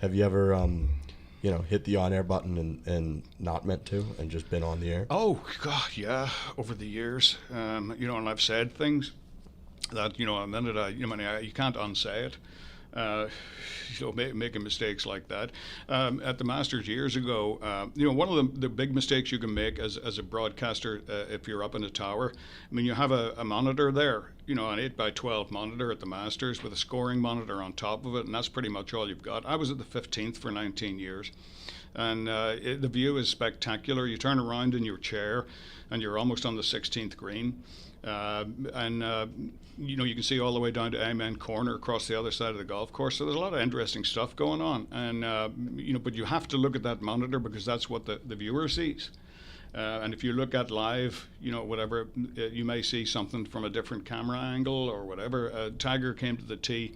Have you ever, hit the on-air button and not meant to and just been on the air? Oh, God, yeah, over the years. And I've said things that, a minute, you can't unsay it. Making mistakes like that. At the Masters years ago, one of the big mistakes you can make as a broadcaster, if you're up in a tower, you have a monitor there, an 8x12 monitor at the Masters with a scoring monitor on top of it, and that's pretty much all you've got. I was at the 15th for 19 years, and the view is spectacular. You turn around in your chair, and you're almost on the 16th green. You can see all the way down to Amen Corner across the other side of the golf course. So there's a lot of interesting stuff going on. And, but you have to look at that monitor because that's what the viewer sees. And if you look at live, whatever, you may see something from a different camera angle or whatever. Tiger came to the tee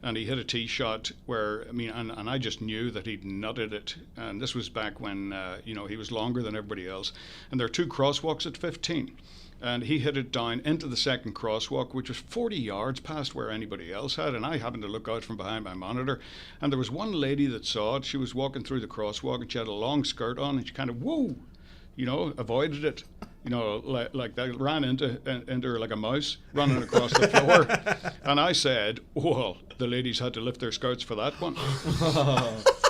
and he hit a tee shot where, and I just knew that he'd nutted it. And this was back when, he was longer than everybody else. And there are 2 crosswalks at 15. And he hit it down into the second crosswalk, which was 40 yards past where anybody else had. And I happened to look out from behind my monitor. And there was one lady that saw it. She was walking through the crosswalk and she had a long skirt on and she kind of, avoided it. Like that, ran into her like a mouse running across the floor. And I said, well, the ladies had to lift their skirts for that one.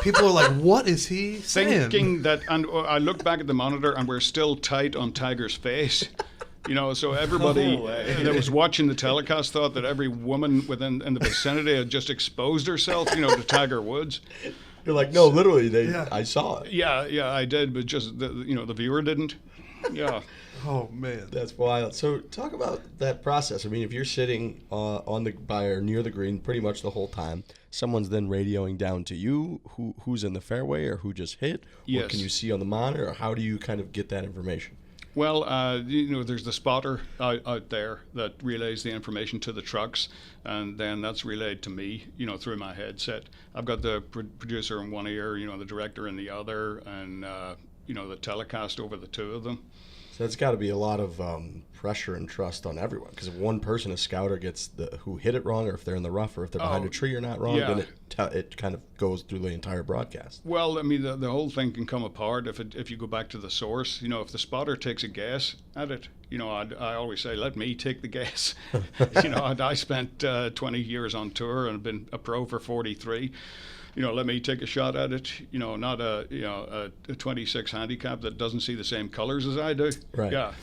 People are like, what is he saying? Thinking that, and I looked back at the monitor and we're still tight on Tiger's face. So everybody that was watching the telecast thought that every woman in the vicinity had just exposed herself, to Tiger Woods. You're like, no, literally, I saw it. Yeah, I did, but just the viewer didn't. Yeah. Oh man, that's wild. So talk about that process. If you're sitting on the by or near the green pretty much the whole time, someone's then radioing down to you who's in the fairway or who just hit. Yes. What can you see on the monitor? Or how do you kind of get that information? Well, there's the spotter out there that relays the information to the trucks, and then that's relayed to me, through my headset. I've got the producer in one ear, the director in the other, and, the telecast over the 2 of them. So that's got to be a lot of pressure and trust on everyone, because if one person, a scouter, gets who hit it wrong, or if they're in the rough, or if they're behind a tree or not wrong, then it kind of goes through the entire broadcast. Well, the whole thing can come apart if you go back to the source. If the spotter takes a guess at it, I always say, let me take the guess. I spent 20 years on tour and been a pro for 43. Let me take a shot at it. Not a 26 handicap that doesn't see the same colors as I do. Right. Yeah.